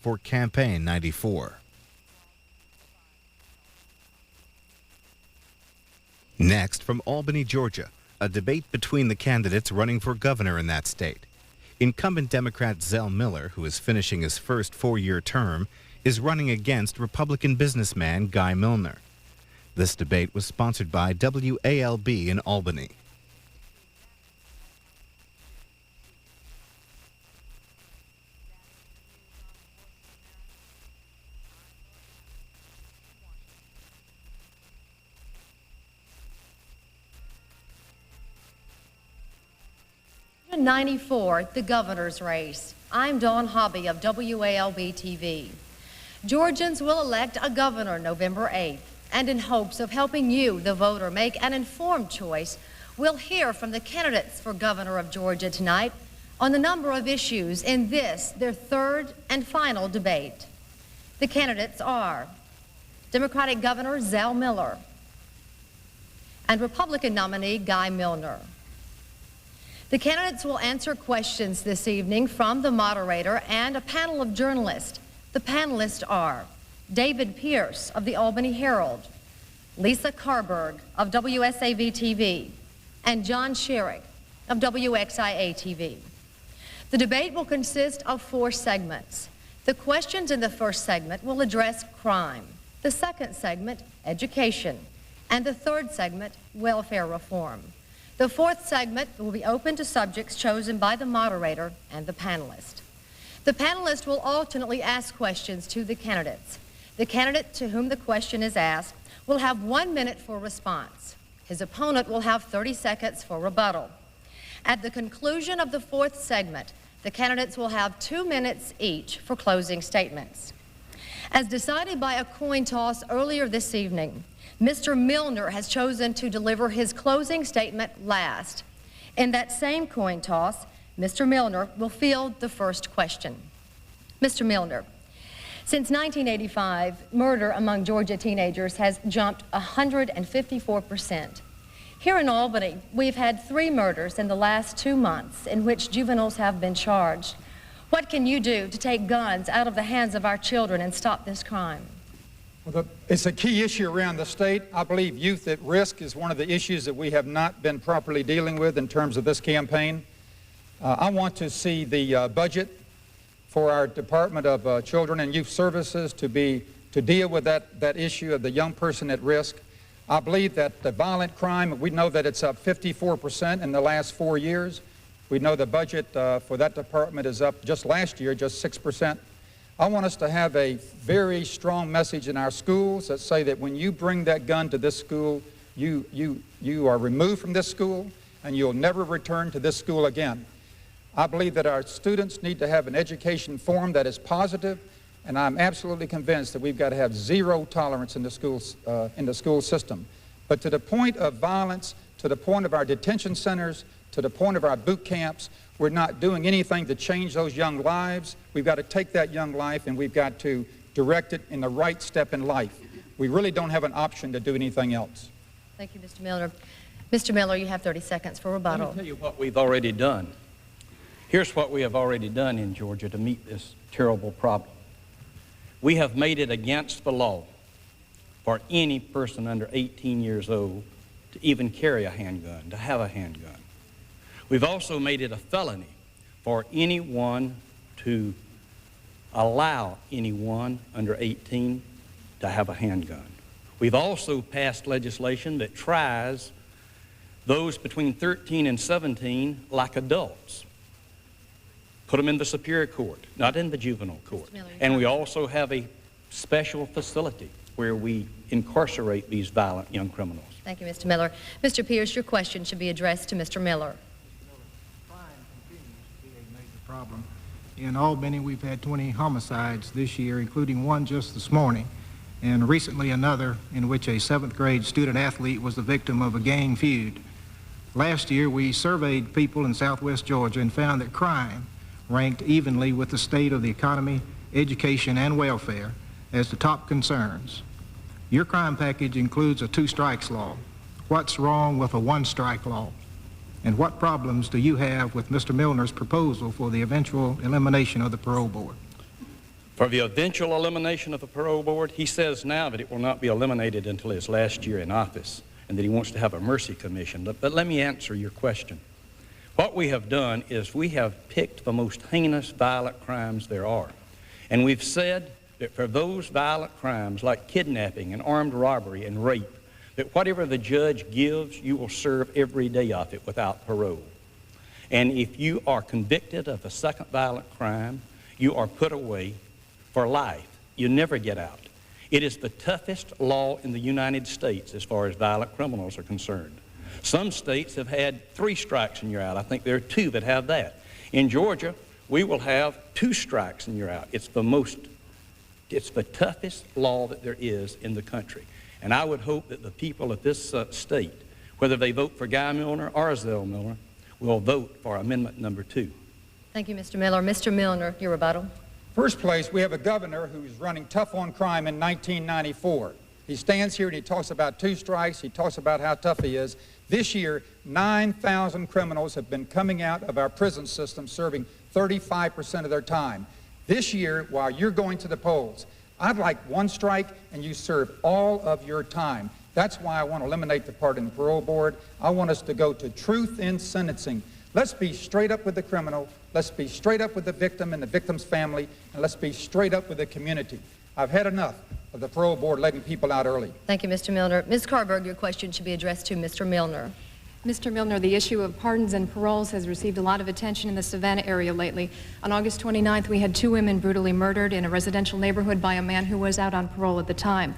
for Campaign 94. Next, from Albany, Georgia, a debate between the candidates running for governor in that state. Incumbent Democrat Zell Miller, who is finishing his first four-year term, is running against Republican businessman Guy Millner. This debate was sponsored by WALB in Albany. In 94, the governor's race. I'm Dawn Hobby of WALB TV. Georgians will elect a governor November 8th, and in hopes of helping you, the voter, make an informed choice, we'll hear from the candidates for governor of Georgia tonight on the number of issues in this, their third and final debate. The candidates are Democratic Governor Zell Miller and Republican nominee Guy Millner. The candidates will answer questions this evening from the moderator and a panel of journalists. The panelists are David Pierce of the Albany Herald, Lisa Carberg of WSAV-TV, and John Sherrick of WXIA-TV. The debate will consist of 4 segments. The questions in the first segment will address crime, the second segment, education, and the third segment, welfare reform. The fourth segment will be open to subjects chosen by the moderator and the panelist. The panelists will alternately ask questions to the candidates. The candidate to whom the question is asked will have 1 minute for response. His opponent will have 30 seconds for rebuttal. At the conclusion of the fourth segment, the candidates will have 2 minutes each for closing statements. As decided by a coin toss earlier this evening, Mr. Millner has chosen to deliver his closing statement last. In that same coin toss, Mr. Millner will field the first question. Mr. Millner, since 1985, murder among Georgia teenagers has jumped 154%. Here in Albany, we've had 3 murders in the last 2 months in which juveniles have been charged. What can you do to take guns out of the hands of our children and stop this crime? Well, it's a key issue around the state. I believe youth at risk is one of the issues that we have not been properly dealing with in terms of this campaign. I want to see the budget for our Department of Children and Youth Services to deal with that issue of the young person at risk. I believe that the violent crime, we know that it's up 54% in the last 4 years. We know the budget for that department is up just last year, just 6%. I want us to have a very strong message in our schools that say that when you bring that gun to this school, you are removed from this school and you'll never return to this school again. I believe that our students need to have an education form that is positive, and I'm absolutely convinced that we've got to have zero tolerance in the school system. But to the point of violence, to the point of our detention centers, to the point of our boot camps, we're not doing anything to change those young lives. We've got to take that young life and we've got to direct it in the right step in life. We really don't have an option to do anything else. Thank you, Mr. Millner. Mr. Miller, you have 30 seconds for rebuttal. Let me tell you what we've already done. Here's what we have already done in Georgia to meet this terrible problem. We have made it against the law for any person under 18 years old to even carry a handgun, to have a handgun. We've also made it a felony for anyone to allow anyone under 18 to have a handgun. We've also passed legislation that tries those between 13 and 17 like adults. Put them in the Superior Court, not in the juvenile court. And we also have a special facility where we incarcerate these violent young criminals. Thank you, Mr. Miller. Mr. Pierce, your question should be addressed to Mr. Miller. Crime continues to be a major problem. In Albany, we've had 20 homicides this year, including one just this morning, and recently another in which a 7th grade student athlete was the victim of a gang feud. Last year, we surveyed people in southwest Georgia and found that crime ranked evenly with the state of the economy, education, and welfare as the top concerns. Your crime package includes a 2-strikes law. What's wrong with a 1-strike law? And what problems do you have with Mr. Millner's proposal for the eventual elimination of the parole board? For the eventual elimination of the parole board, he says now that it will not be eliminated until his last year in office, and that he wants to have a mercy commission. But let me answer your question. What we have done is we have picked the most heinous violent crimes there are. And we've said that for those violent crimes like kidnapping and armed robbery and rape, that whatever the judge gives, you will serve every day of it without parole. And if you are convicted of a second violent crime, you are put away for life. You never get out. It is the toughest law in the United States as far as violent criminals are concerned. Some states have had 3 strikes and you're out. I think there are 2 that have that. In Georgia, we will have 2 strikes and you're out. It's the toughest law that there is in the country. And I would hope that the people of this state, whether they vote for Guy Millner or Zell Millner, will vote for Amendment number 2. Thank you, Mr. Miller. Mr. Millner, your rebuttal. First place, we have a governor who's running tough on crime in 1994. He stands here and he talks about 2 strikes. He talks about how tough he is. This year, 9,000 criminals have been coming out of our prison system serving 35% of their time. This year, while you're going to the polls, I'd like 1 strike and you serve all of your time. That's why I want to eliminate the pardon and parole board. I want us to go to truth in sentencing. Let's be straight up with the criminal. Let's be straight up with the victim and the victim's family. And let's be straight up with the community. I've had enough of the parole board letting people out early. Thank you, Mr. Millner. Ms. Carberg, your question should be addressed to Mr. Millner. Mr. Millner, the issue of pardons and paroles has received a lot of attention in the Savannah area lately. On August 29th, we had 2 women brutally murdered in a residential neighborhood by a man who was out on parole at the time.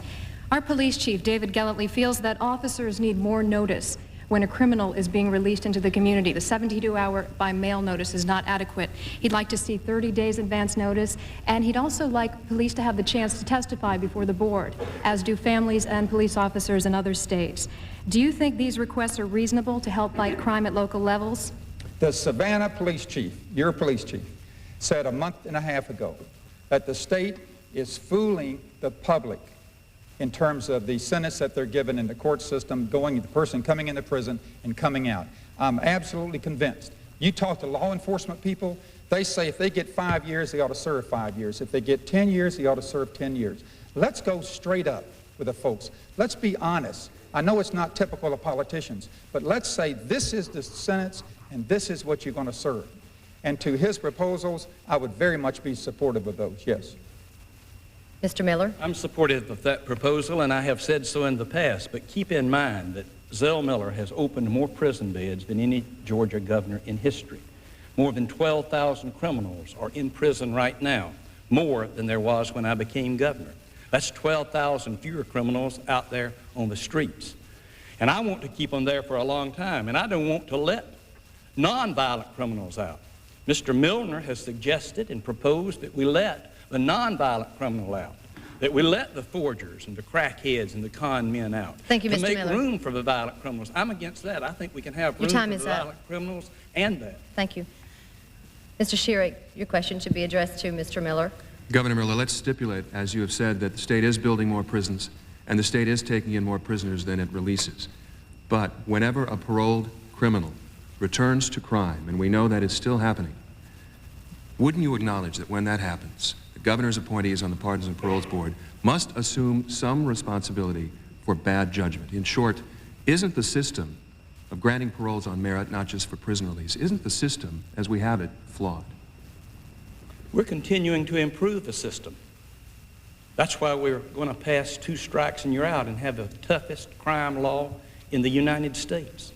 Our police chief, David Gellantly, feels that officers need more notice when a criminal is being released into the community. The 72-hour by mail notice is not adequate. He'd like to see 30 days advance notice, and he'd also like police to have the chance to testify before the board, as do families and police officers in other states. Do you think these requests are reasonable to help fight crime at local levels? The Savannah police chief, your police chief, said a month and a half ago that the state is fooling the public in terms of the sentence that they're given in the court system, the person coming into prison and coming out. I'm absolutely convinced. You talk to law enforcement people, they say if they get 5 years, they ought to serve 5 years. If they get 10 years, they ought to serve 10 years. Let's go straight up with the folks. Let's be honest. I know it's not typical of politicians, but let's say this is the sentence and this is what you're going to serve. And to his proposals, I would very much be supportive of those, yes. Mr. Miller? I'm supportive of that proposal, and I have said so in the past, but keep in mind that Zell Millner has opened more prison beds than any Georgia governor in history. More than 12,000 criminals are in prison right now, more than there was when I became governor. That's 12,000 fewer criminals out there on the streets. And I want to keep them there for a long time, and I don't want to let nonviolent criminals out. Mr. Millner has suggested and proposed that we let the nonviolent criminal out, that we let the forgers and the crackheads and the con men out. Thank you, Mr. Miller. To make room for the violent criminals. I'm against that. I think we can have room for the violent criminals and that. Thank you. Mr. Sherrick, your question should be addressed to Mr. Miller. Governor Miller, let's stipulate, as you have said, that the state is building more prisons and the state is taking in more prisoners than it releases. But whenever a paroled criminal returns to crime, and we know that is still happening, wouldn't you acknowledge that when that happens, the governor's appointees on the Pardons and Paroles Board must assume some responsibility for bad judgment? In short, isn't the system of granting paroles on merit, not just for prison release, isn't the system, as we have it, flawed? We're continuing to improve the system. That's why we're going to pass 2 strikes and you're out and have the toughest crime law in the United States.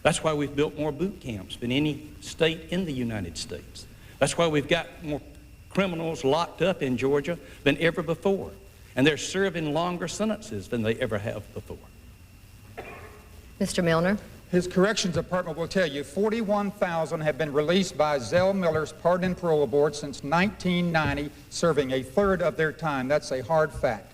That's why we've built more boot camps than any state in the United States. That's why we've got more criminals locked up in Georgia than ever before. And they're serving longer sentences than they ever have before. Mr. Millner. His corrections department will tell you 41,000 have been released by Zell Miller's Pardon and Parole Board since 1990, serving a third of their time. That's a hard fact.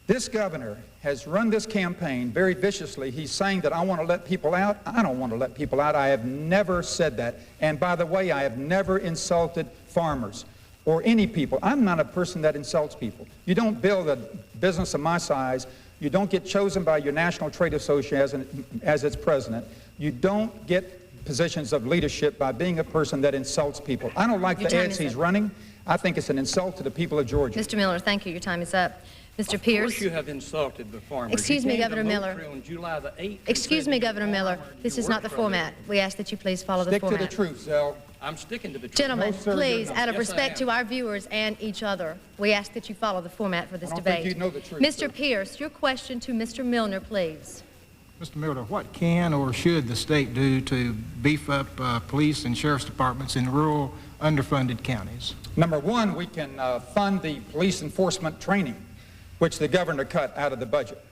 This governor has run this campaign very viciously. He's saying that I want to let people out. I don't want to let people out. I have never said that. And by the way, I have never insulted farmers or any people. I'm not a person that insults people. You don't build a business of my size. You don't get chosen by your National Trade Association as its president. You don't get positions of leadership by being a person that insults people. I don't like the ads he's running. I think it's an insult to the people of Georgia. Mr. Miller, thank you. Your time is up. Mr. Pierce. Of course you have insulted the farmers. Excuse me, Governor Miller. On July the 8th, Excuse me, Governor Miller. This is not the format. We ask that you please follow the format. Stick to the truth, Zell. I'm sticking to the truth. Gentlemen, No, sir, please, you're not. out of Yes, respect to our viewers and each other, we ask that you follow the format for this I don't debate. think you know the truth, Mr. sir. Pierce, your question to Mr. Millner, please. Mr. Millner, what can or should the state do to beef up police and sheriff's departments in rural, underfunded counties? Number one, we can fund the police enforcement training, which the governor cut out of the budget.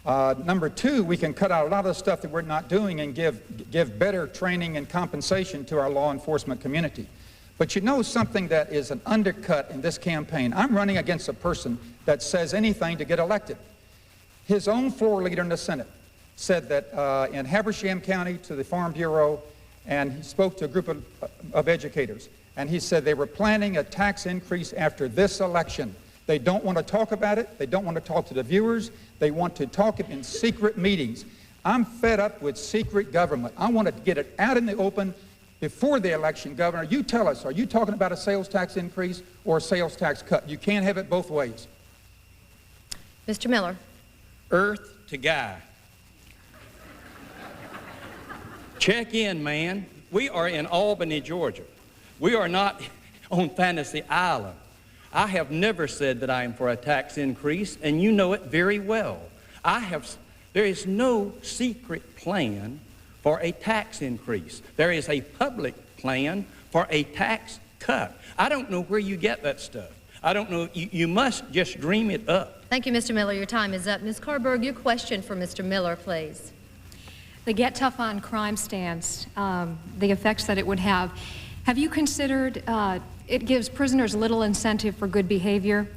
Number two, we can cut out a lot of the stuff that we're not doing and give better training and compensation to our law enforcement community. But you know something that is an undercut in this campaign? I'm running against a person that says anything to get elected. His own floor leader in the Senate said that in Habersham County to the Farm Bureau, and he spoke to a group of educators, and he said they were planning a tax increase after this election. They don't want to talk about it. They don't want to talk to the viewers. They want to talk it in secret meetings. I'm fed up with secret government. I want to get it out in the open before the election. Governor, you tell us, are you talking about a sales tax increase or a sales tax cut? You can't have it both ways. Mr. Miller. Earth to Guy. Check in, man. We are in Albany, Georgia. We are not on Fantasy Island. I have never said that I am for a tax increase, and you know it very well. There is no secret plan for a tax increase. There is a public plan for a tax cut. I don't know where you get that stuff. I don't know. You must just dream it up. Thank you, Mr. Miller. Your time is up. Ms. Carberg, your question for Mr. Miller, please. The Get Tough on Crime stance, the effects that it would have. Have you considered it gives prisoners little incentive for good behavior,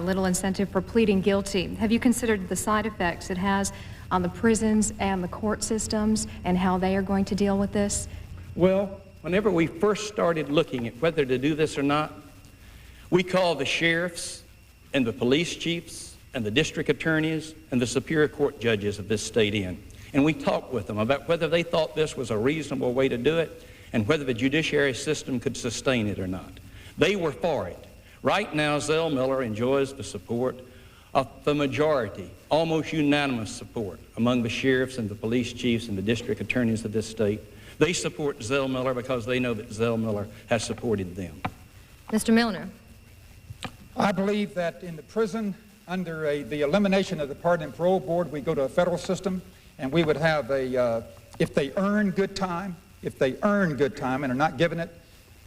little incentive for pleading guilty. Have you considered the side effects it has on the prisons and the court systems and how they are going to deal with this? Well, whenever we first started looking at whether to do this or not, we called the sheriffs and the police chiefs and the district attorneys and the Superior Court judges of this state in. And we talked with them about whether they thought this was a reasonable way to do it and whether the judiciary system could sustain it or not. They were for it. Right now, Zell Miller enjoys the support of the majority, almost unanimous support among the sheriffs and the police chiefs and the district attorneys of this state. They support Zell Miller because they know that Zell Miller has supported them. Mr. Millner. I believe that in the prison, under the elimination of the Pardon and Parole Board, we go to a federal system, and we would have if they earn good time and are not given it,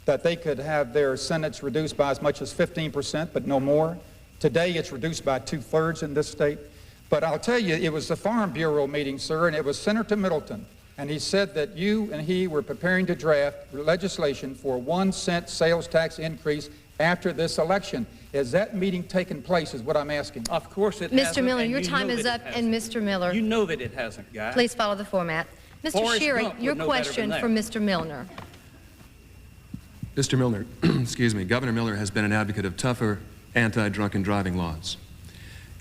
that they could have their sentence reduced by as much as 15%, but no more. Today, it's reduced by 2/3 in this state. But I'll tell you, it was the Farm Bureau meeting, sir, and it was Senator Middleton. And he said that you and he were preparing to draft legislation for a 1-cent sales tax increase after this election. Has that meeting taken place is what I'm asking. Of course it hasn't. Mr. Miller, your time is up, and Mr. Miller. You know that it hasn't, guys. Please follow the format. Mr. Forrest Shearing, Gump your would know better question than for that. Mr. Millner. Mr. Millner, excuse me, Governor Miller has been an advocate of tougher anti-drunken driving laws.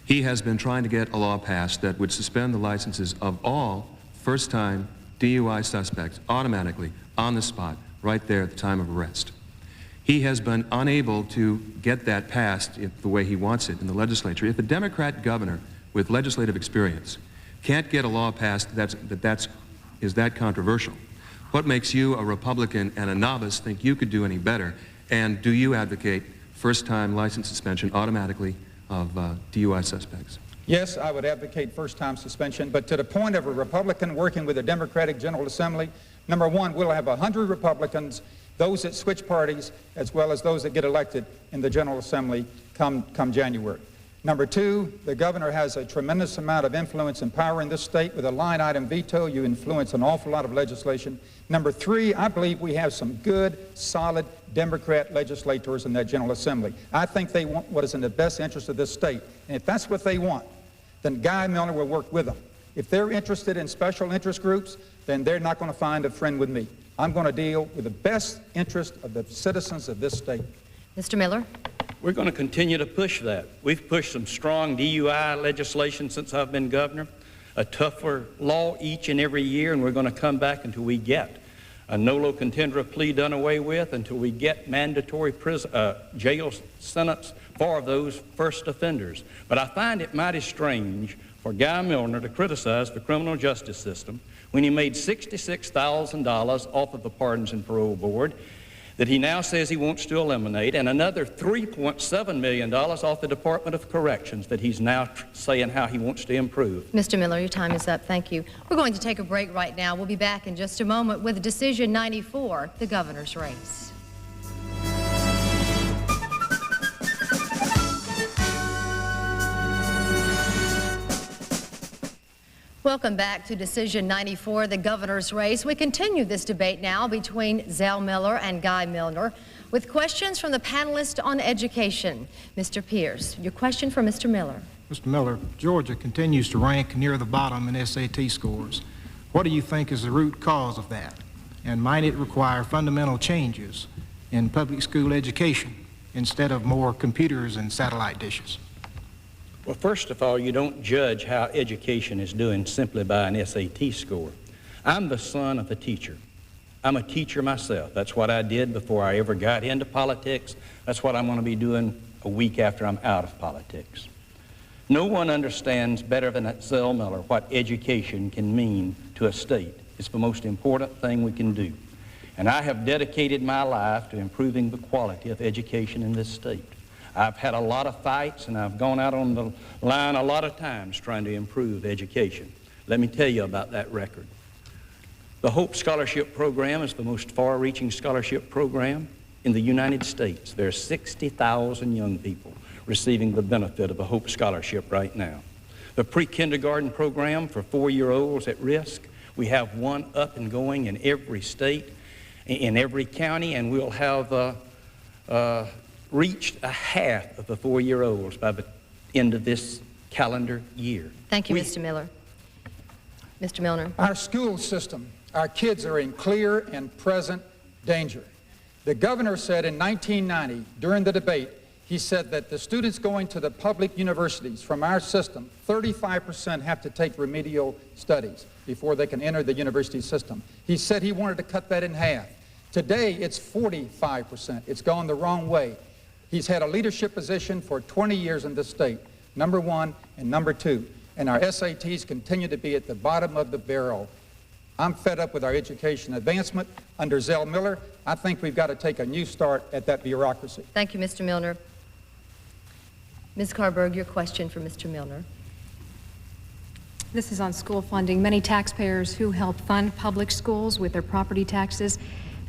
He has been trying to get a law passed that would suspend the licenses of all first-time DUI suspects automatically, on the spot, right there at the time of arrest. He has been unable to get that passed the way he wants it in the legislature. If a Democrat governor with legislative experience can't get a law passed that is that controversial, what makes you, a Republican and a novice, think you could do any better? And do you advocate first-time license suspension automatically of DUI suspects? Yes, I would advocate first-time suspension, but to the point of a Republican working with a Democratic General Assembly, number one, we'll have 100 Republicans, those that switch parties, as well as those that get elected in the General Assembly come January. Number two, the governor has a tremendous amount of influence and power in this state. With a line-item veto, you influence an awful lot of legislation. Number three, I believe we have some good, solid Democrat legislators in that General Assembly. I think they want what is in the best interest of this state. And if that's what they want, then Guy Millner will work with them. If they're interested in special interest groups, then they're not going to find a friend with me. I'm going to deal with the best interest of the citizens of this state. Mr. Miller. We're going to continue to push that. We've pushed some strong DUI legislation since I've been governor, a tougher law each and every year, and we're going to come back until we get a nolo contendere plea done away with until we get mandatory jail sentence for those first offenders. But I find it mighty strange for Guy Millner to criticize the criminal justice system when he made $66,000 off of the Pardons and Parole Board that he now says he wants to eliminate, and another $3.7 million off the Department of Corrections that he's now saying how he wants to improve. Mr. Miller, your time is up. Thank you. We're going to take a break right now. We'll be back in just a moment with Decision 94, the governor's race. Welcome back to Decision 94, the governor's race. We continue this debate now between Zell Miller and Guy Millner with questions from the panelists on education. Mr. Pierce, your question for Mr. Miller. Mr. Miller, Georgia continues to rank near the bottom in SAT scores. What do you think is the root cause of that? And might it require fundamental changes in public school education instead of more computers and satellite dishes? Well, first of all, you don't judge how education is doing simply by an SAT score. I'm the son of a teacher. I'm a teacher myself. That's what I did before I ever got into politics. That's what I'm going to be doing a week after I'm out of politics. No one understands better than Zell Miller what education can mean to a state. It's the most important thing we can do. And I have dedicated my life to improving the quality of education in this state. I've had a lot of fights, and I've gone out on the line a lot of times trying to improve education. Let me tell you about that record. The Hope Scholarship Program is the most far-reaching scholarship program in the United States. There are 60,000 young people receiving the benefit of a Hope Scholarship right now. The pre-kindergarten program for 4-year-olds at risk, we have one up and going in every state, in every county, and we'll have reached a half of the 4-year-olds by the end of this calendar year. Thank you, Mr. Miller. Mr. Millner. Our school system, our kids are in clear and present danger. The governor said in 1990, during the debate, he said that the students going to the public universities from our system, 35% have to take remedial studies before they can enter the university system. He said he wanted to cut that in half. Today, it's 45%. It's gone the wrong way. He's had a leadership position for 20 years in this state, number 1 and number 2. And our SATs continue to be at the bottom of the barrel. I'm fed up with our education advancement under Zell Miller. I think we've got to take a new start at that bureaucracy. Thank you, Mr. Millner. Ms. Carberg, your question for Mr. Millner. This is on school funding. Many taxpayers who help fund public schools with their property taxes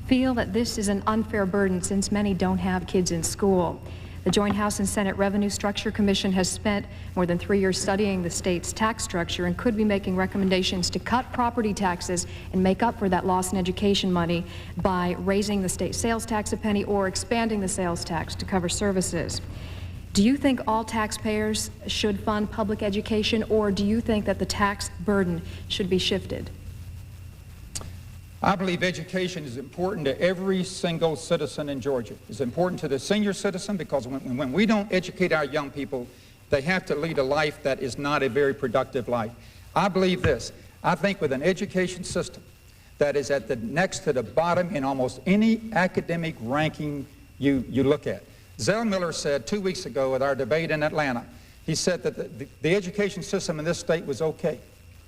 feel that this is an unfair burden since many don't have kids in school. The Joint House and Senate Revenue Structure Commission has spent more than 3 years studying the state's tax structure and could be making recommendations to cut property taxes and make up for that loss in education money by raising the state sales tax a penny or expanding the sales tax to cover services. Do you think all taxpayers should fund public education, or do you think that the tax burden should be shifted? I believe education is important to every single citizen in Georgia. It's important to the senior citizen because when we don't educate our young people, they have to lead a life that is not a very productive life. I believe this. I think with an education system that is at the next to the bottom in almost any academic ranking you look at. Zell Miller said 2 weeks ago at our debate in Atlanta, he said that the education system in this state was okay.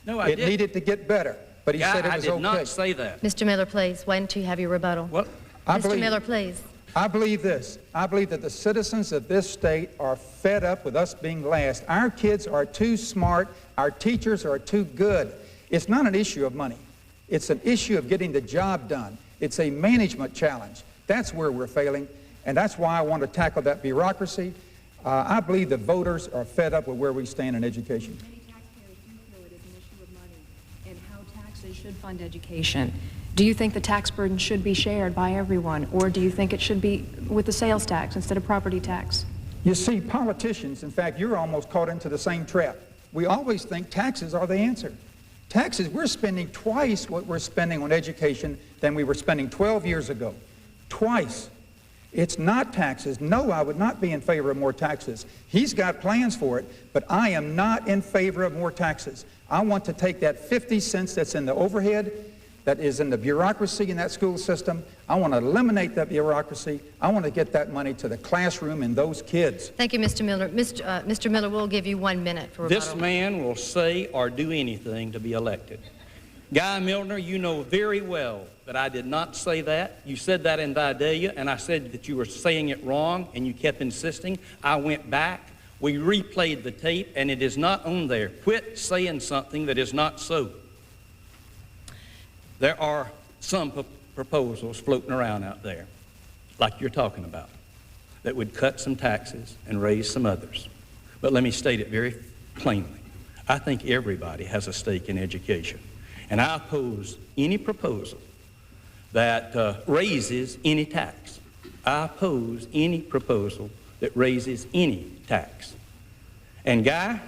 No, I didn't. It needed to get better. But he said it was okay. I did not say that. Mr. Miller, please. Why don't you have your rebuttal? What? Mr. Miller, please. I believe this. I believe that the citizens of this state are fed up with us being last. Our kids are too smart. Our teachers are too good. It's not an issue of money. It's an issue of getting the job done. It's a management challenge. That's where we're failing, and that's why I want to tackle that bureaucracy. I believe the voters are fed up with where we stand in education. Should fund education. Do you think the tax burden should be shared by everyone, or do you think it should be with the sales tax instead of property tax? You see, politicians, in fact, you're almost caught into the same trap. We always think taxes are the answer. Taxes, we're spending twice what we're spending on education than we were spending 12 years ago. Twice. It's not taxes. No, I would not be in favor of more taxes. He's got plans for it, but I am not in favor of more taxes. I want to take that 50 cents that's in the overhead that is in the bureaucracy in that school system. I want to eliminate that bureaucracy. I want to get that money to the classroom and those kids. Thank you, Mr. Miller. Mr. Miller, we'll give you 1 minute for rebuttal. This man will say or do anything to be elected. Guy Millner, you know very well that I did not say that. You said that in Vidalia, and I said that you were saying it wrong, and you kept insisting. I went back. We replayed the tape, and it is not on there. Quit saying something that is not so. There are some proposals floating around out there, like you're talking about, that would cut some taxes and raise some others. But let me state it very plainly. I think everybody has a stake in education. And I oppose any proposal that raises any tax. I oppose any proposal that raises any tax. And Guy,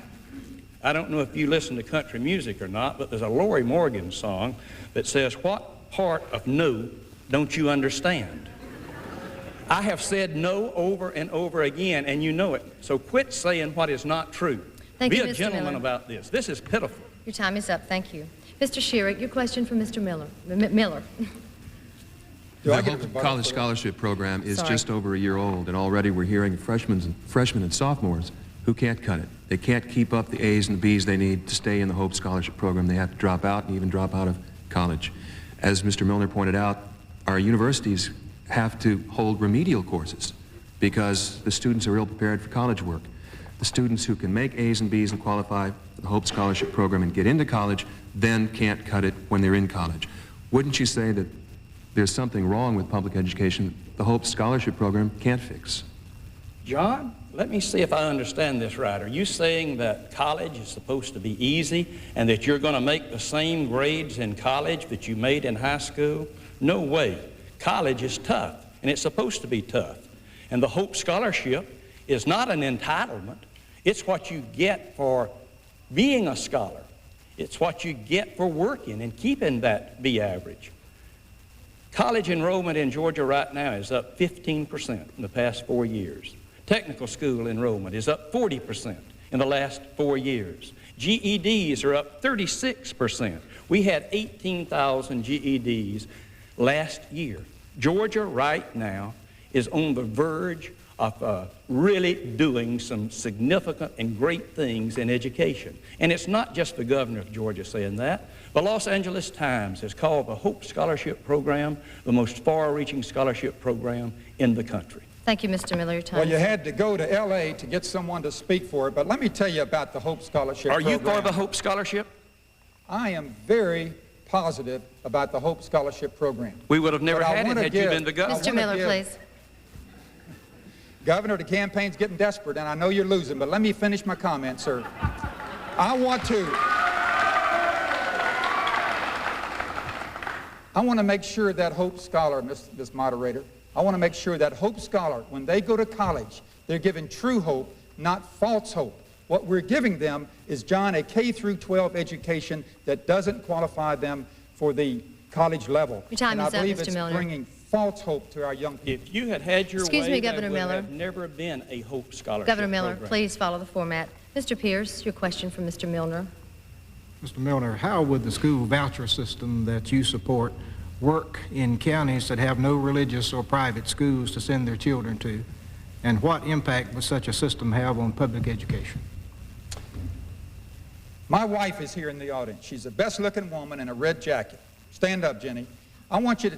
I don't know if you listen to country music or not, but there's a Lori Morgan song that says, "What part of no don't you understand?" I have said no over and over again, and you know it. So quit saying what is not true. Be a gentleman about this. This is pitiful. Your time is up. Thank you. Mr. Sherrick, your question for Mr. Miller. Miller. The Hope College Scholarship Program is just over a year old, and already we're hearing freshmen and sophomores who can't cut it. They can't keep up the A's and the B's they need to stay in the Hope Scholarship Program. They have to drop out and even drop out of college. As Mr. Millner pointed out, our universities have to hold remedial courses because the students are ill-prepared for college work. The students who can make A's and B's and qualify for the Hope Scholarship Program and get into college then can't cut it when they're in college. Wouldn't you say that there's something wrong with public education the Hope Scholarship Program can't fix? John, let me see if I understand this right. Are you saying that college is supposed to be easy and that you're going to make the same grades in college that you made in high school? No way. College is tough, and it's supposed to be tough. And the Hope Scholarship is not an entitlement. It's what you get for being a scholar. It's what you get for working and keeping that B average. College enrollment in Georgia right now is up 15% in the past 4 years. Technical school enrollment is up 40% in the last 4 years. GEDs are up 36%. We had 18,000 GEDs last year. Georgia right now is on the verge of really doing some significant and great things in education. And it's not just the governor of Georgia saying that. The Los Angeles Times has called the Hope Scholarship Program the most far-reaching scholarship program in the country. Thank you, Mr. Miller. Your time. Well, you had to go to L.A. to get someone to speak for it, but let me tell you about the Hope Scholarship Program. Are you for the Hope Scholarship? I am very positive about the Hope Scholarship Program. We would have never had it had you been the governor. Mr. Miller, please. Governor, the campaign's getting desperate, and I know you're losing, but let me finish my comment, sir. I want to make sure that Hope Scholar, Ms. Moderator, I want to make sure that Hope Scholar, when they go to college, they're given true hope, not false hope. What we're giving them is, John, a K through 12 education that doesn't qualify them for the college level. Your time is up, Mr. Miller. And I believe it's bringing false hope to our young people. If you had had your Excuse way, me, Governor there would Miller. have never been a Hope Scholarship Governor Miller, program. please follow the format. Mr. Pierce, your question for Mr. Millner. Mr. Millner, how would the school voucher system that you support work in counties that have no religious or private schools to send their children to? And what impact would such a system have on public education? My wife is here in the audience. She's the best-looking woman in a red jacket. Stand up, Jenny. I want to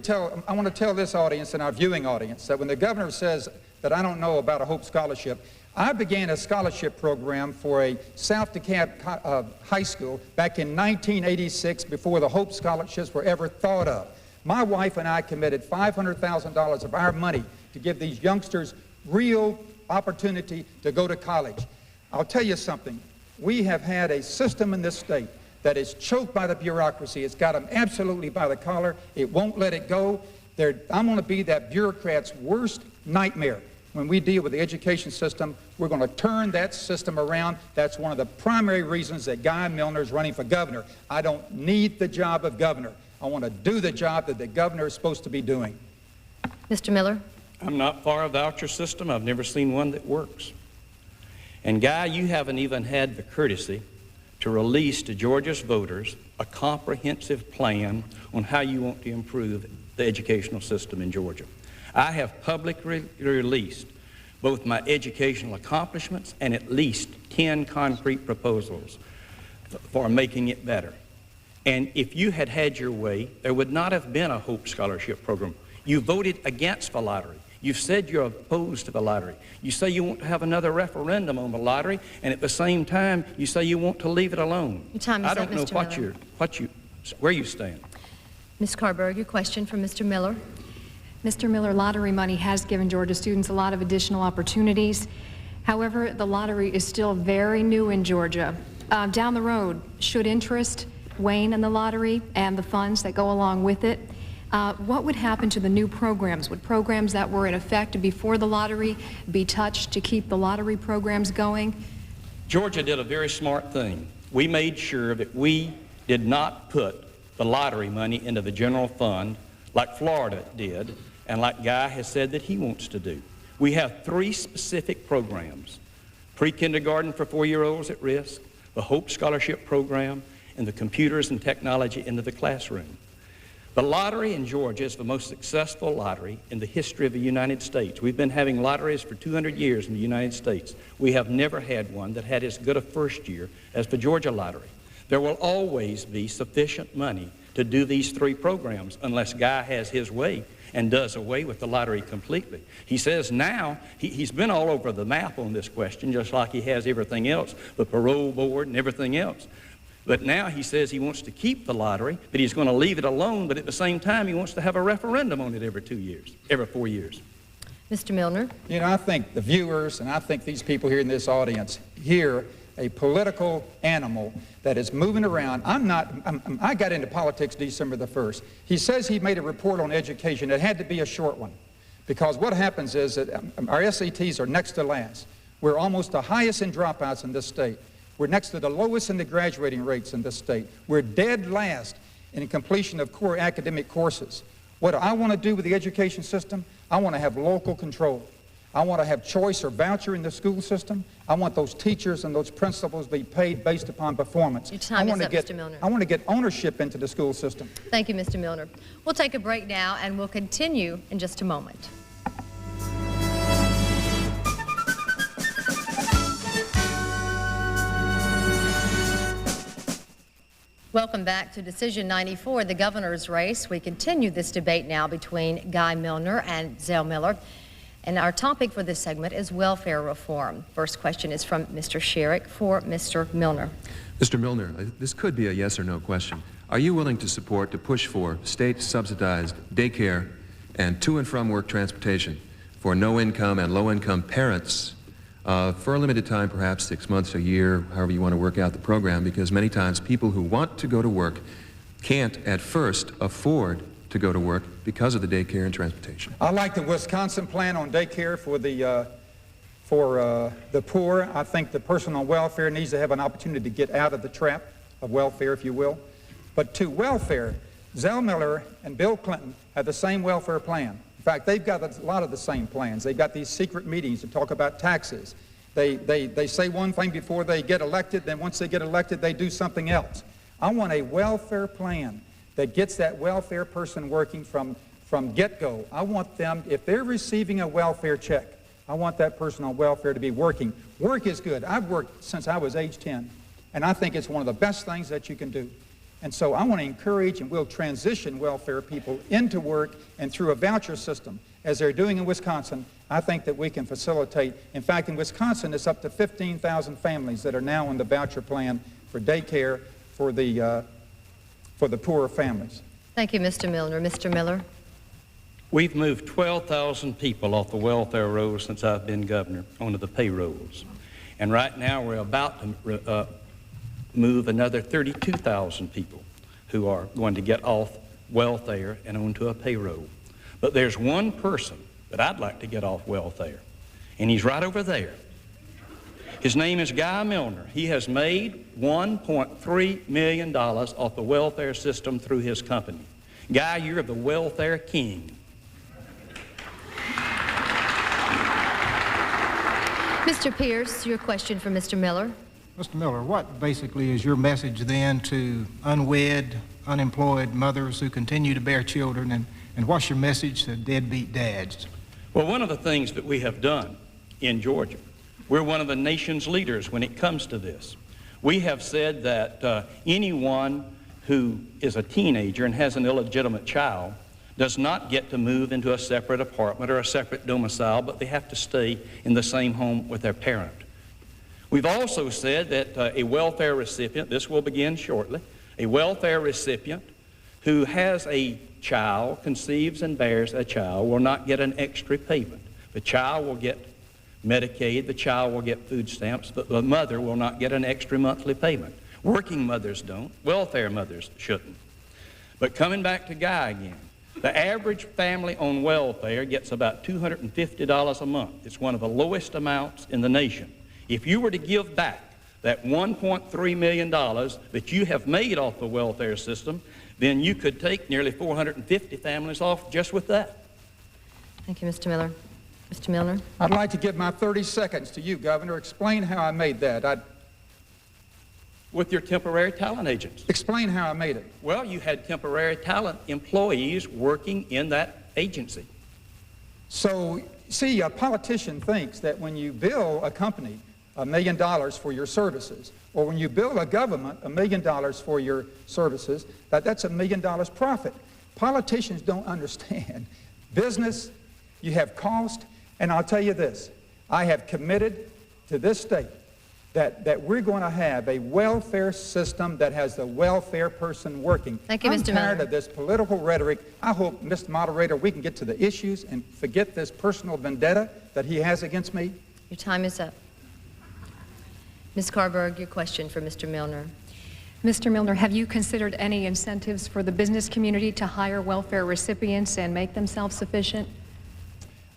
tell this audience and our viewing audience that when the governor says that I don't know about a Hope Scholarship, I began a scholarship program for a South DeKalb high school back in 1986 before the Hope Scholarships were ever thought of. My wife and I committed $500,000 of our money to give these youngsters real opportunity to go to college. I'll tell you something. We have had a system in this state that is choked by the bureaucracy. It's got them absolutely by the collar. It won't let it go. I'm going to be that bureaucrat's worst nightmare. When we deal with the education system, we're going to turn that system around. That's one of the primary reasons that Guy Millner is running for governor. I don't need the job of governor. I want to do the job that the governor is supposed to be doing. Mr. Miller. I'm not for a voucher system. I've never seen one that works. And Guy, you haven't even had the courtesy to release to Georgia's voters a comprehensive plan on how you want to improve the educational system in Georgia. I have publicly released both my educational accomplishments and at least 10 concrete proposals for making it better. And if you had had your way, there would not have been a Hope Scholarship program. You voted against the lottery. You've said you're opposed to the lottery. You say you want to have another referendum on the lottery, and at the same time, you say you want to leave it alone. Your time is I don't up, know Mr. where you stand. Ms. Carberg, your question for Mr. Miller. Mr. Miller, lottery money has given Georgia students a lot of additional opportunities. However, the lottery is still very new in Georgia. Down the road, should interest wane in the lottery and the funds that go along with it, what would happen to the new programs? Would programs that were in effect before the lottery be touched to keep the lottery programs going? Georgia did a very smart thing. We made sure that we did not put the lottery money into the general fund like Florida did and like Guy has said that he wants to do. We have 3 specific programs: pre-kindergarten for 4-year-olds at risk, the Hope Scholarship Program, and the computers and technology into the classroom. The lottery in Georgia is the most successful lottery in the history of the United States. We've been having lotteries for 200 years in the United States. We have never had one that had as good a first year as the Georgia lottery. There will always be sufficient money to do these 3 programs unless Guy has his way and does away with the lottery completely. He says now, he's been all over the map on this question, just like he has everything else, the parole board and everything else. But now he says he wants to keep the lottery, but he's going to leave it alone, but at the same time he wants to have a referendum on it every 4 years. Mr. Millner. You know, I think the viewers and I think these people here in this audience hear a political animal that is moving around. I got into politics December the 1st. He says he made a report on education. It had to be a short one, because what happens is that our SATs are next to last. We're almost the highest in dropouts in this state. We're next to the lowest in the graduating rates in this state. We're dead last in completion of core academic courses. What I want to do with the education system, I want to have local control. I want to have choice or voucher in the school system. I want those teachers and those principals to be paid based upon performance. Your time is up, Mr. Millner. I want to get ownership into the school system. Thank you, Mr. Millner. We'll take a break now, and we'll continue in just a moment. Welcome back to Decision 94, the governor's race. We continue this debate now between Guy Millner and Zell Miller. And our topic for this segment is welfare reform. First question is from Mr. Sherrick for Mr. Millner. Mr. Millner, this could be a yes or no question. Are you willing to push for state-subsidized daycare and to and from work transportation for no-income and low-income parents for a limited time, perhaps 6 months, a year, however you want to work out the program, because many times people who want to go to work can't at first afford to go to work because of the daycare and transportation? I like the Wisconsin plan on daycare for the poor. I think the person on welfare needs to have an opportunity to get out of the trap of welfare, if you will. But to welfare, Zell Miller and Bill Clinton have the same welfare plan. In fact, they've got a lot of the same plans. They've got these secret meetings to talk about taxes. They say one thing before they get elected, then once they get elected, they do something else. I want a welfare plan that gets that welfare person working from get-go. I want them, if they're receiving a welfare check, I want that person on welfare to be working. Work is good. I've worked since I was age 10, and I think it's one of the best things that you can do. And so I want to encourage, and we'll transition welfare people into work and through a voucher system, as they're doing in Wisconsin. I think that we can facilitate. In fact, in Wisconsin, it's up to 15,000 families that are now on the voucher plan for daycare for the poorer families. Thank you, Mr. Millner. Mr. Miller. We've moved 12,000 people off the welfare rolls since I've been governor onto the payrolls. And right now we're about to move another 32,000 people who are going to get off welfare and onto a payroll. But there's one person that I'd like to get off welfare, and he's right over there. His name is Guy Millner. He has made $1.3 million off the welfare system through his company. Guy, you're the welfare king. Mr. Pierce, your question for Mr. Miller. Mr. Miller, what basically is your message then to unwed, unemployed mothers who continue to bear children, and what's your message to deadbeat dads? Well, one of the things that we have done in Georgia, we're one of the nation's leaders when it comes to this. We have said that anyone who is a teenager and has an illegitimate child does not get to move into a separate apartment or a separate domicile, but they have to stay in the same home with their parent. We've also said that a welfare recipient, this will begin shortly, a welfare recipient who has a child, conceives and bears a child, will not get an extra payment. The child will get Medicaid, the child will get food stamps, but the mother will not get an extra monthly payment. Working mothers don't, welfare mothers shouldn't. But coming back to Guy again, the average family on welfare gets about $250 a month. It's one of the lowest amounts in the nation. If you were to give back that $1.3 million that you have made off the welfare system, then you could take nearly 450 families off just with that. Thank you, Mr. Miller. Mr. Millner? I'd like to give my 30 seconds to you, Governor. Explain how I made that. With your temporary talent agents. Explain how I made it. Well, you had temporary talent employees working in that agency. So, see, a politician thinks that when you bill a company $1 million for your services, or when you bill a government $1 million for your services, that's $1 million profit. Politicians don't understand. Business, you have cost, and I'll tell you this, I have committed to this state that we're going to have a welfare system that has the welfare person working. Thank you, Mr. Millner. I'm tired of this political rhetoric. I hope, Mr. Moderator, we can get to the issues and forget this personal vendetta that he has against me. Your time is up. Ms. Carberg, your question for Mr. Millner. Mr. Millner, have you considered any incentives for the business community to hire welfare recipients and make them self-sufficient?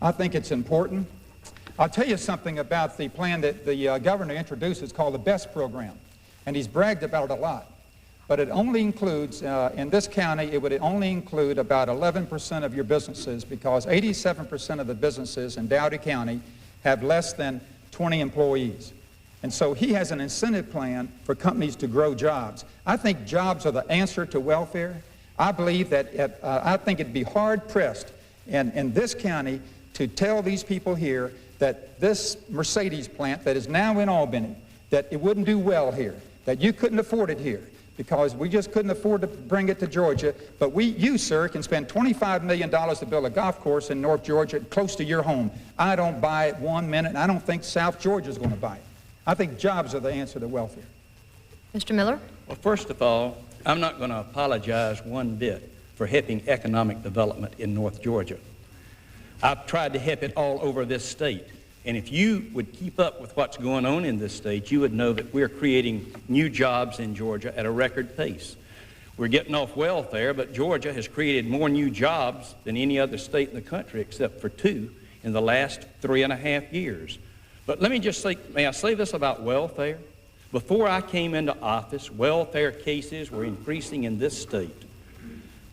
I think it's important. I'll tell you something about the plan that the governor introduced. It's called the BEST program, and he's bragged about it a lot. But it only includes, in this county, it would only include about 11% of your businesses, because 87% of the businesses in Dowdy County have less than 20 employees. And so he has an incentive plan for companies to grow jobs. I think jobs are the answer to welfare. I believe that, I think it'd be hard-pressed in this county to tell these people here that this Mercedes plant that is now in Albany, that it wouldn't do well here, that you couldn't afford it here, because we just couldn't afford to bring it to Georgia. But you, sir, can spend $25 million to build a golf course in North Georgia close to your home. I don't buy it 1 minute, and I don't think South Georgia's going to buy it. I think jobs are the answer to welfare. Mr. Miller? Well, first of all, I'm not going to apologize one bit for helping economic development in North Georgia. I've tried to help it all over this state. And if you would keep up with what's going on in this state, you would know that we're creating new jobs in Georgia at a record pace. We're getting off welfare, but Georgia has created more new jobs than any other state in the country, except for 2 in the last 3.5 years. But let me just say, may I say this about welfare? Before I came into office, welfare cases were increasing in this state.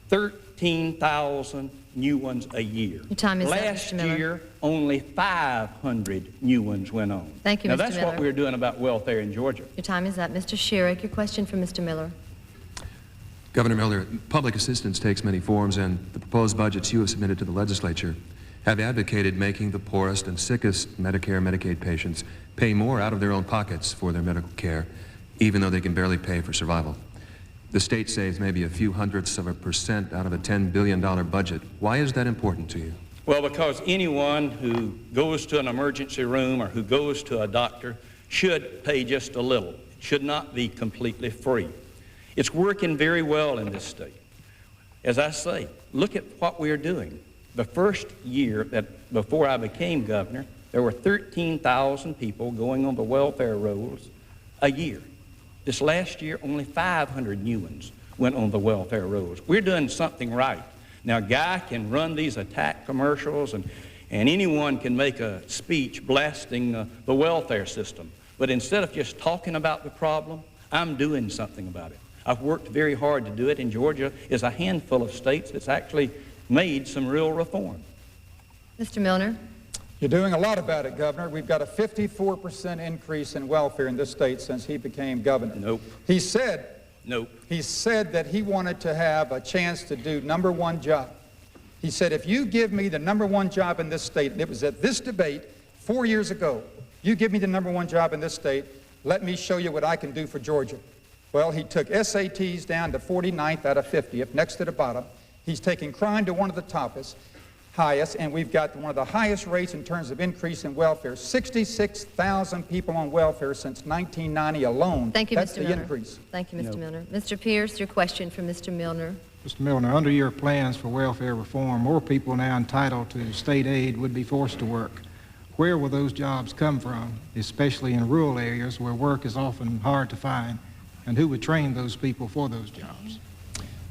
13,000 new ones a year. Your time is up, Last Mr. Miller. year, only 500 new ones went on. Thank you, now, Mr. that's Miller. what we're doing about welfare in Georgia. Your time is up. Mr. Sherrick, your question for Mr. Miller. Governor Millner, public assistance takes many forms, and the proposed budgets you have submitted to the legislature have advocated making the poorest and sickest Medicare, Medicaid patients pay more out of their own pockets for their medical care, even though they can barely pay for survival. The state saves maybe a few hundredths of a % out of a $10 billion budget. Why is that important to you? Well, because anyone who goes to an emergency room or who goes to a doctor should pay just a little. It should not be completely free. It's working very well in this state. As I say, look at what we are doing. The first year before I became governor, there were 13,000 people going on the welfare rolls a year. This last year, only 500 new ones went on the welfare rolls. We're doing something right. Now, Guy can run these attack commercials, and anyone can make a speech blasting the welfare system. But instead of just talking about the problem, I'm doing something about it. I've worked very hard to do it, and Georgia is a handful of states that's actually made some real reform. Mr. Millner? You're doing a lot about it, Governor. We've got a 54% increase in welfare in this state since he became governor. Nope. He said, Nope. he said that he wanted to have a chance to do #1 job. He said, if you give me the #1 job in this state, and it was at this debate 4 years ago, you give me the #1 job in this state, let me show you what I can do for Georgia. Well, he took SATs down to 49th out of 50, up next to the bottom. He's taking crime to one of the highest, and we've got one of the highest rates in terms of increase in welfare. 66,000 people on welfare since 1990 alone. Thank you, That's Mr. the Millner. increase. Thank you, Mr. Millner. Mr. Pierce, your question for Mr. Millner. Mr. Millner, under your plans for welfare reform, more people now entitled to state aid would be forced to work. Where will those jobs come from, especially in rural areas where work is often hard to find? And who would train those people for those jobs?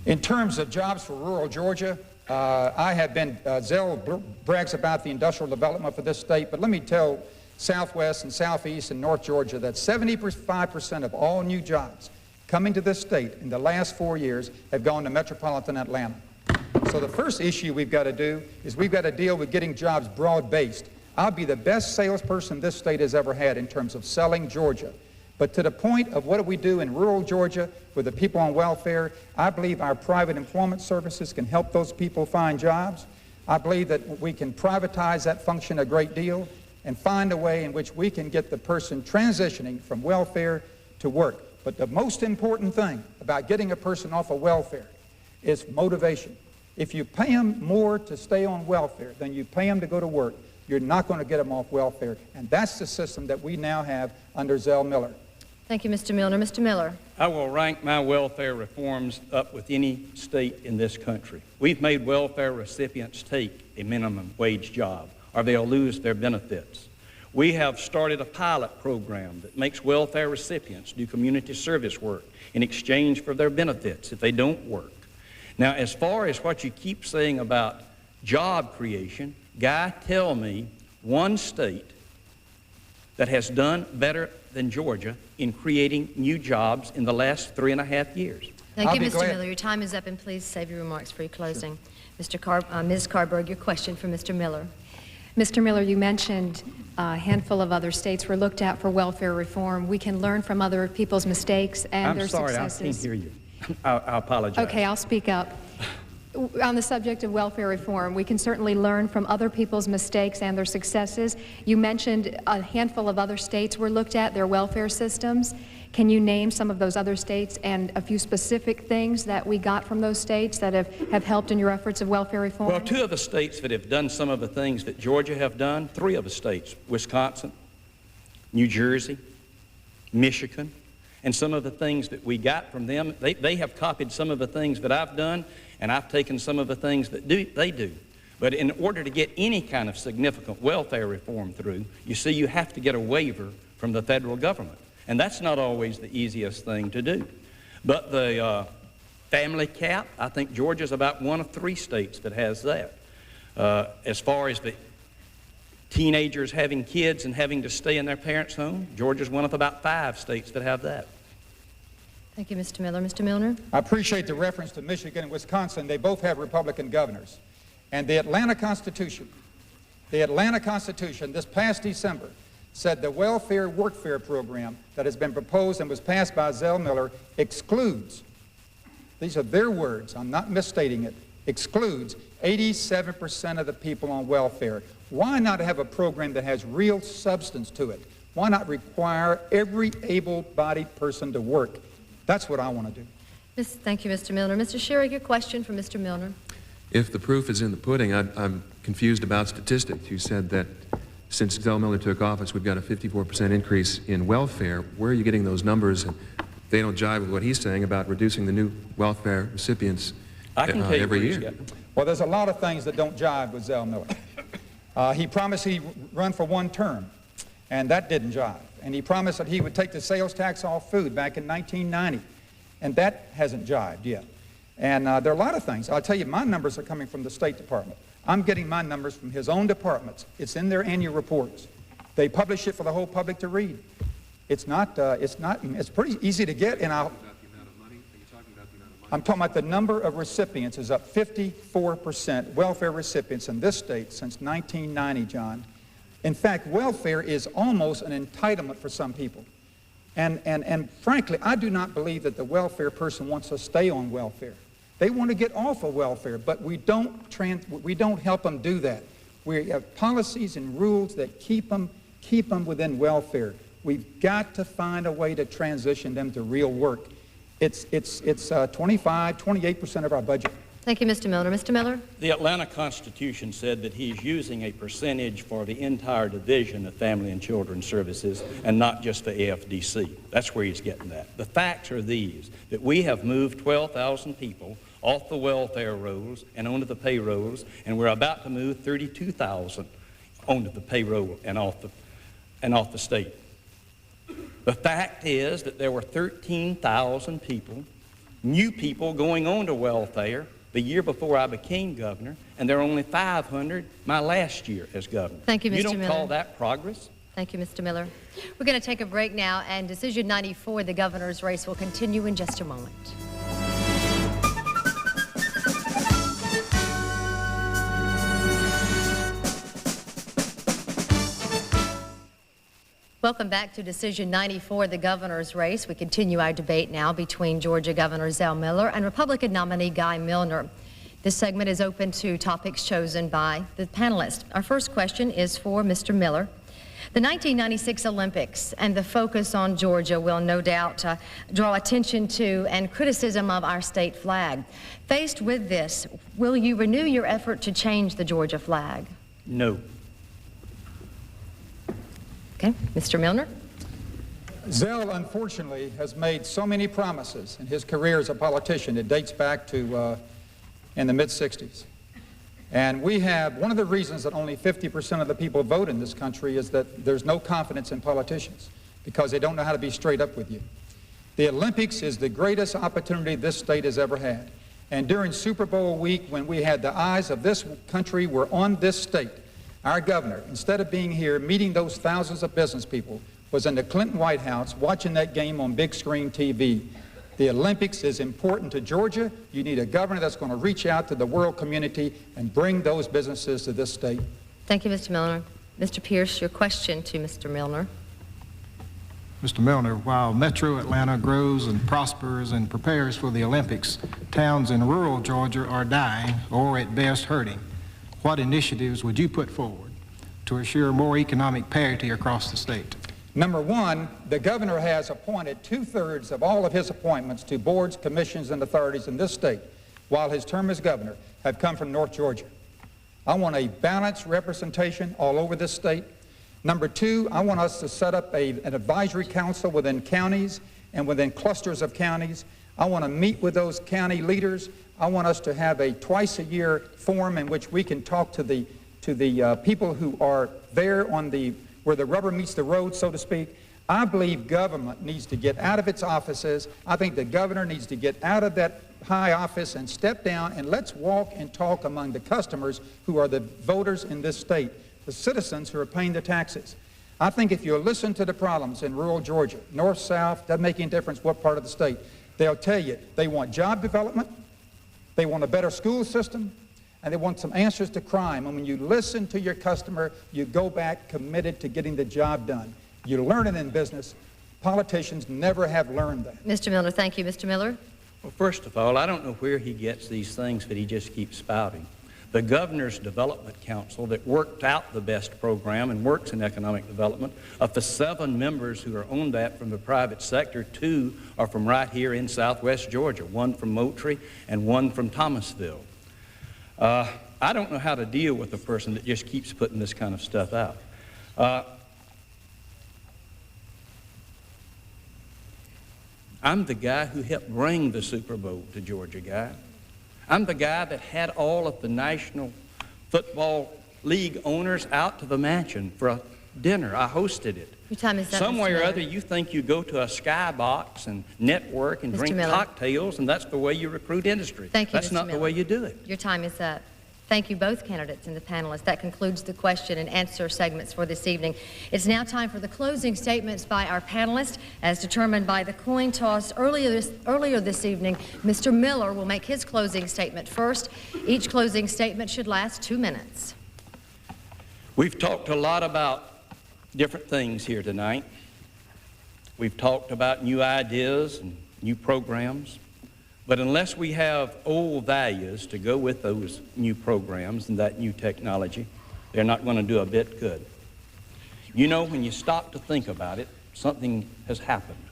In terms of jobs for rural Georgia, I have been, Zell brags about the industrial development for this state, but let me tell Southwest and Southeast and North Georgia that 75% of all new jobs coming to this state in the last 4 years have gone to metropolitan Atlanta. So the first issue we've got to do is we've got to deal with getting jobs broad-based. I'll be the best salesperson this state has ever had in terms of selling Georgia. But to the point of what do we do in rural Georgia with the people on welfare, I believe our private employment services can help those people find jobs. I believe that we can privatize that function a great deal and find a way in which we can get the person transitioning from welfare to work. But the most important thing about getting a person off of welfare is motivation. If you pay them more to stay on welfare than you pay them to go to work, you're not going to get them off welfare. And that's the system that we now have under Zell Miller. Thank you, Mr. Millner. Mr. Miller. I will rank my welfare reforms up with any state in this country. We've made welfare recipients take a minimum wage job or they'll lose their benefits. We have started a pilot program that makes welfare recipients do community service work in exchange for their benefits if they don't work. Now, as far as what you keep saying about job creation, Guy, tell me one state that has done better than Georgia in creating new jobs in the last 3.5 years. Thank you, Mr. Miller. Your time is up, and please save your remarks for your closing. Sure. Ms. Carberg, your question for Mr. Miller. Mr. Miller, you mentioned a handful of other states were looked at for welfare reform. We can learn from other people's mistakes and their successes. I'm sorry, I can't hear you. I apologize. Okay, I'll speak up. On the subject of welfare reform, we can certainly learn from other people's mistakes and their successes. You mentioned a handful of other states were looked at, their welfare systems. Can you name some of those other states and a few specific things that we got from those states that have helped in your efforts of welfare reform? Well, 2 of the states that have done some of the things that Georgia have done, 3 of the states, Wisconsin, New Jersey, Michigan, and some of the things that we got from them, they have copied some of the things that I've done, and I've taken some of the things that they do. But in order to get any kind of significant welfare reform through, you see, you have to get a waiver from the federal government. And that's not always the easiest thing to do. But the family cap, I think Georgia's about 1 of 3 states that has that. As far as the teenagers having kids and having to stay in their parents' home, Georgia's 1 of about 5 states that have that. Thank you, Mr. Miller. Mr. Millner? I appreciate the reference to Michigan and Wisconsin. They both have Republican governors. And the Atlanta Constitution this past December said the welfare workfare program that has been proposed and was passed by Zell Miller excludes, these are their words, I'm not misstating it, excludes 87% of the people on welfare. Why not have a program that has real substance to it? Why not require every able-bodied person to work? That's what I want to do. Thank you, Mr. Millner. Mr. Sherry, your question for Mr. Millner. If the proof is in the pudding, I'm confused about statistics. You said that since Zell Miller took office, we've got a 54% increase in welfare. Where are you getting those numbers? And they don't jive with what he's saying about reducing the new welfare recipients every year. Well, there's a lot of things that don't jive with Zell Miller. He promised he'd run for 1 term, and that didn't jive. And he promised that he would take the sales tax off food back in 1990, and that hasn't jived yet. And there are a lot of things. I'll tell you, my numbers are coming from the State Department. I'm getting my numbers from his own departments. It's in their annual reports. They publish it for the whole public to read. It's pretty easy to get, and I'm talking about the number of recipients is up 54%, welfare recipients in this state since 1990, John. In fact, welfare is almost an entitlement for some people. And frankly, I do not believe that the welfare person wants to stay on welfare. They want to get off of welfare, but we don't help them do that. We have policies and rules that keep them within welfare. We've got to find a way to transition them to real work. It's 28% of our budget. Thank you, Mr. Millner. Mr. Miller? The Atlanta Constitution said that he's using a percentage for the entire Division of Family and Children Services and not just the AFDC. That's where he's getting that. The facts are these, that we have moved 12,000 people off the welfare rolls and onto the payrolls, and we're about to move 32,000 onto the payroll and off the state. The fact is that there were 13,000 people, new people going on to welfare the year before I became governor, and there are only 500 my last year as governor. Thank you, Mr. Miller. You don't call that progress? Thank you, Mr. Miller. We're going to take a break now, and Decision 94, the governor's race, will continue in just a moment. Welcome back to Decision 94, the governor's race. We continue our debate now between Georgia Governor Zell Miller and Republican nominee Guy Millner. This segment is open to topics chosen by the panelists. Our first question is for Mr. Miller. The 1996 Olympics and the focus on Georgia will no doubt draw attention to and criticism of our state flag. Faced with this, will you renew your effort to change the Georgia flag? No. Okay, Mr. Millner. Zell, unfortunately, has made so many promises in his career as a politician. It dates back to in the mid-'60s. And we have, one of the reasons that only 50% of the people vote in this country is that there's no confidence in politicians because they don't know how to be straight up with you. The Olympics is the greatest opportunity this state has ever had. And during Super Bowl week, when we had the eyes of this country were on this state, our governor, instead of being here meeting those thousands of business people, was in the Clinton White House watching that game on big screen TV. The Olympics is important to Georgia. You need a governor that's going to reach out to the world community and bring those businesses to this state. Thank you, Mr. Millner. Mr. Pierce, your question to Mr. Millner. Mr. Millner, while Metro Atlanta grows and prospers and prepares for the Olympics, towns in rural Georgia are dying or at best hurting. What initiatives would you put forward to assure more economic parity across the state? Number one, the governor has appointed 2/3 of all of his appointments to boards, commissions, and authorities in this state while his term as governor have come from North Georgia. I want a balanced representation all over this state. Number two, I want us to set up an advisory council within counties and within clusters of counties. I want to meet with those county leaders. I want us to have a twice-a-year forum in which we can talk to the people who are there on where the rubber meets the road, so to speak. I believe government needs to get out of its offices. I think the governor needs to get out of that high office and step down, and let's walk and talk among the customers who are the voters in this state, the citizens who are paying the taxes. I think if you listen to the problems in rural Georgia, north, south, doesn't make any difference what part of the state, they'll tell you they want job development, they want a better school system, and they want some answers to crime. And when you listen to your customer, you go back committed to getting the job done. You learn it in business. Politicians never have learned that. Mr. Millner, thank you. Mr. Miller? Well, first of all, I don't know where he gets these things that he just keeps spouting. The Governor's Development Council that worked out the BEST program and works in economic development, of the 7 members who are on that from the private sector, 2 are from right here in southwest Georgia, 1 from Moultrie and 1 from Thomasville. I don't know how to deal with a person that just keeps putting this kind of stuff out. I'm the guy who helped bring the Super Bowl to Georgia, Guy. I'm the guy that had all of the National Football League owners out to the mansion for a dinner. I hosted it. Your time is up, Some Mr. way or Miller. other, you think you go to a skybox and network and Mr. drink Miller. cocktails, and that's the way you recruit industry. Thank you, That's Mr. not the Miller. way you do it. Your time is up. Thank you, both candidates and the panelists. That concludes the question and answer segments for this evening. It's now time for the closing statements by our panelists. As determined by the coin toss earlier this evening, Mr. Miller will make his closing statement first. Each closing statement should last 2 minutes. We've talked a lot about different things here tonight. We've talked about new ideas and new programs. But unless we have old values to go with those new programs and that new technology, they're not going to do a bit good. You know, when you stop to think about it, something has happened.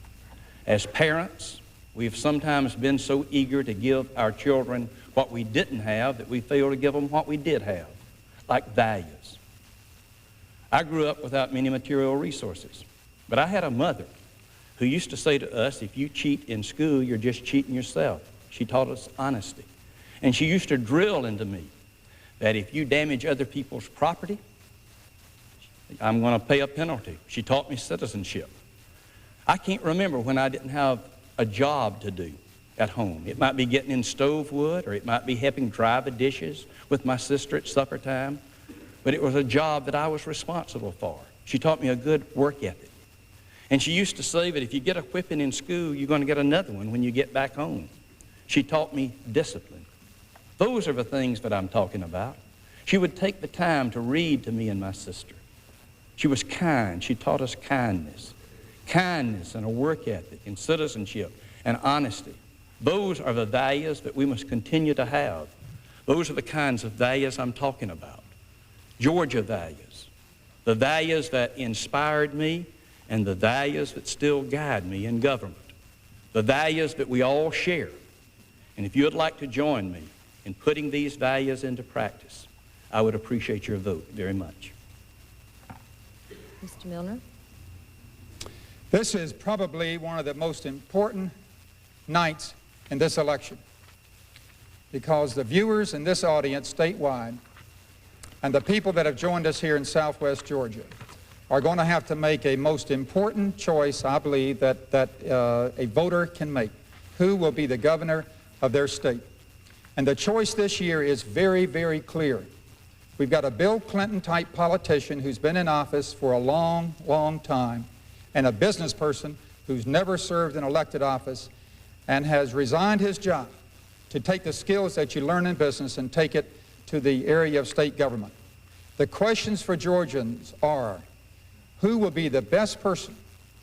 As parents, we've sometimes been so eager to give our children what we didn't have that we fail to give them what we did have, like values. I grew up without many material resources, but I had a mother who used to say to us, if you cheat in school, you're just cheating yourself. She taught us honesty. And she used to drill into me that if you damage other people's property, I'm going to pay a penalty. She taught me citizenship. I can't remember when I didn't have a job to do at home. It might be getting in stove wood, or it might be helping dry the dishes with my sister at supper time, but it was a job that I was responsible for. She taught me a good work ethic. And she used to say that if you get a whipping in school, you're going to get another one when you get back home. She taught me discipline. Those are the things that I'm talking about. She would take the time to read to me and my sister. She was kind. She taught us kindness. Kindness and a work ethic and citizenship and honesty. Those are the values that we must continue to have. Those are the kinds of values I'm talking about. Georgia values. The values that inspired me and the values that still guide me in government. The values that we all share. And if you would like to join me in putting these values into practice, I would appreciate your vote very much. Mr. Millner. This is probably one of the most important nights in this election, because the viewers in this audience statewide and the people that have joined us here in Southwest Georgia are going to have to make a most important choice, I believe, that a voter can make. Who will be the governor of their state? And the choice this year is very, very clear. We've got a Bill Clinton-type politician who's been in office for a long, long time, and a business person who's never served in elected office and has resigned his job to take the skills that you learn in business and take it to the area of state government. The questions for Georgians are, who will be the best person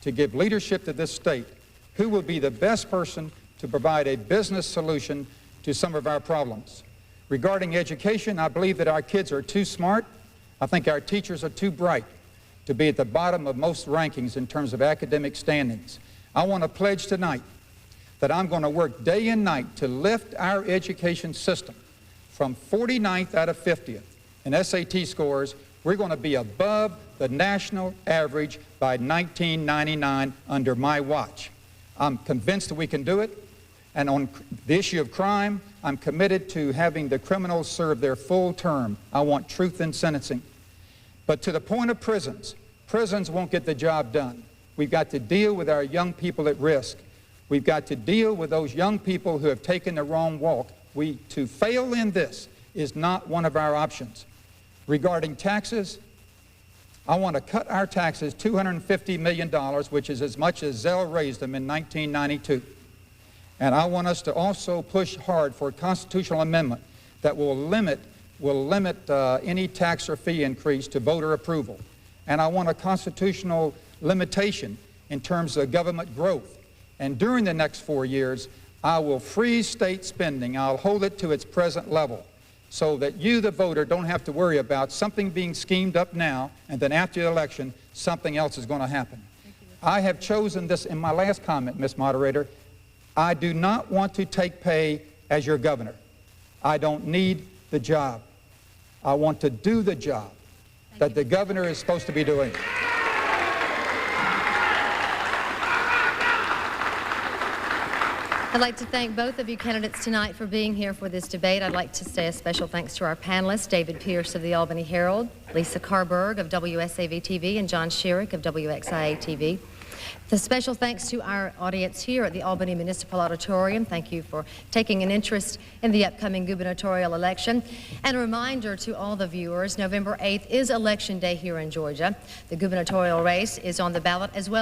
to give leadership to this state? Who will be the best person to provide a business solution to some of our problems? Regarding education, I believe that our kids are too smart. I think our teachers are too bright to be at the bottom of most rankings in terms of academic standings. I want to pledge tonight that I'm going to work day and night to lift our education system from 49th out of 50th in SAT scores. We're going to be above the national average by 1999 under my watch. I'm convinced that we can do it. And on the issue of crime, I'm committed to having the criminals serve their full term. I want truth in sentencing. But to the point of prisons, prisons won't get the job done. We've got to deal with our young people at risk. We've got to deal with those young people who have taken the wrong walk. To fail in this is not one of our options. Regarding taxes, I want to cut our taxes $250 million, which is as much as Zell raised them in 1992. And I want us to also push hard for a constitutional amendment that will limit any tax or fee increase to voter approval. And I want a constitutional limitation in terms of government growth. And during the next 4 years, I will freeze state spending. I'll hold it to its present level so that you, the voter, don't have to worry about something being schemed up now and then after the election, something else is going to happen. I have chosen this in my last comment, Ms. Moderator. I do not want to take pay as your governor. I don't need the job. I want to do the job that the governor is supposed to be doing. I'd like to thank both of you candidates tonight for being here for this debate. I'd like to say a special thanks to our panelists, David Pierce of the Albany Herald, Lisa Carberg of WSAV-TV, and John Sherrick of WXIA-TV. The special thanks to our audience here at the Albany Municipal Auditorium. Thank you for taking an interest in the upcoming gubernatorial election. And a reminder to all the viewers, November 8th is Election Day here in Georgia. The gubernatorial race is on the ballot as well